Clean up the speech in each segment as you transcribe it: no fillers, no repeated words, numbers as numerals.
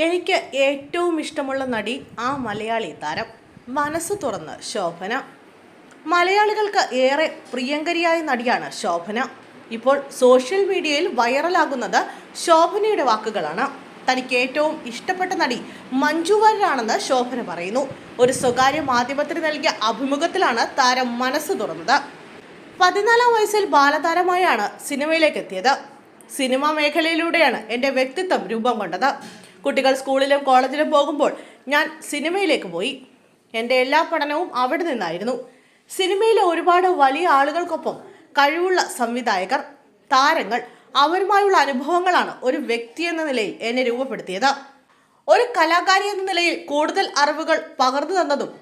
എനിക്ക് ഏറ്റവും ഇഷ്ടമുള്ള നടി ആ മലയാളി താരം. മനസ്സ് തുറന്ന് ശോഭന. മലയാളികൾക്ക് ഏറെ പ്രിയങ്കരിയായ നടിയാണ് ശോഭന. ഇപ്പോൾ സോഷ്യൽ മീഡിയയിൽ വൈറലാകുന്നത് ശോഭനയുടെ വാക്കുകളാണ്. തനിക്ക് ഏറ്റവും ഇഷ്ടപ്പെട്ട നടി മഞ്ജു വാര്യരാണെന്ന് ശോഭന പറയുന്നു. ഒരു സ്വകാര്യ മാധ്യമത്തിന് നൽകിയ അഭിമുഖത്തിലാണ് താരം മനസ്സ് തുറന്നത്. 14-ാം വയസ്സിൽ ബാലതാരമായാണ് സിനിമയിലേക്ക് എത്തിയത്. സിനിമാ മേഖലയിലൂടെയാണ് എൻ്റെ വ്യക്തിത്വം രൂപം കൊണ്ടത്. കുട്ടികൾ സ്കൂളിലും കോളേജിലും പോകുമ്പോൾ ഞാൻ സിനിമയിലേക്ക് പോയി. എൻ്റെ എല്ലാ പഠനവും അവിടെ നിന്നായിരുന്നു. സിനിമയിലെ ഒരുപാട് വലിയ ആളുകൾക്കൊപ്പം കഴിവുള്ള സംവിധായകർ, താരങ്ങൾ, അവരുമായുള്ള അനുഭവങ്ങളാണ് ഒരു വ്യക്തി എന്ന നിലയിൽ എന്നെ രൂപപ്പെടുത്തിയത്. ഒരു കലാകാരി എന്ന നിലയിൽ കൂടുതൽ അറിവുകൾ പകർന്നു തന്നതും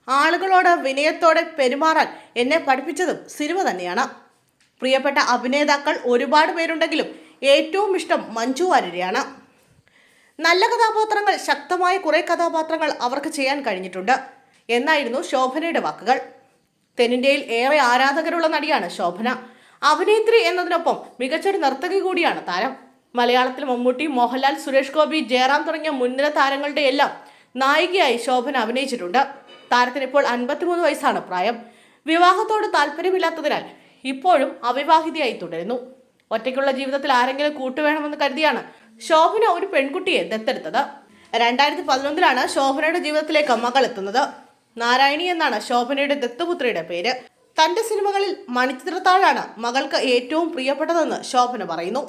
ആളുകളോട് വിനയത്തോടെ പെരുമാറാൻ എന്നെ പഠിപ്പിച്ചതും സിനിമ തന്നെയാണ്. പ്രിയപ്പെട്ട അഭിനേതാക്കൾ ഒരുപാട് പേരുണ്ടെങ്കിലും ഏറ്റവും ഇഷ്ടം മഞ്ജു വാര്യരെയാണ്. നല്ല കഥാപാത്രങ്ങൾ, ശക്തമായ കുറെ കഥാപാത്രങ്ങൾ അവർക്ക് ചെയ്യാൻ കഴിഞ്ഞിട്ടുണ്ട് എന്നായിരുന്നു ശോഭനയുടെ വാക്കുകൾ. തെന്നിന്ത്യയിൽ ഏറെ ആരാധകരുള്ള നടിയാണ് ശോഭന. അഭിനേത്രി എന്നതിനൊപ്പം മികച്ചൊരു നർത്തകി കൂടിയാണ് താരം. മലയാളത്തിൽ മമ്മൂട്ടി, മോഹൻലാൽ, സുരേഷ് ഗോപി, ജയറാം തുടങ്ങിയ മുൻനിര താരങ്ങളുടെ എല്ലാം നായികയായി ശോഭന അഭിനയിച്ചിട്ടുണ്ട്. താരത്തിന് ഇപ്പോൾ 53 വയസ്സാണ് പ്രായം. വിവാഹത്തോട് താല്പര്യമില്ലാത്തതിനാൽ ഇപ്പോഴും അവിവാഹിതയായി തുടരുന്നു. ഒറ്റയ്ക്കുള്ള ജീവിതത്തിൽ ആരെങ്കിലും കൂട്ടുവേണമെന്ന് കരുതിയാണ് ശോഭന ഒരു പെൺകുട്ടിയെ ദത്തെടുത്തത്. 2011 ശോഭനയുടെ ജീവിതത്തിലേക്ക് മകൾ എത്തുന്നത്. നാരായണി എന്നാണ് ശോഭനയുടെ ദത്തുപുത്രിയുടെ പേര്. തന്റെ സിനിമകളിൽ മണിച്ചിത്രത്താഴാണ് മകൾക്ക് ഏറ്റവും പ്രിയപ്പെട്ടതെന്ന് ശോഭന പറയുന്നു.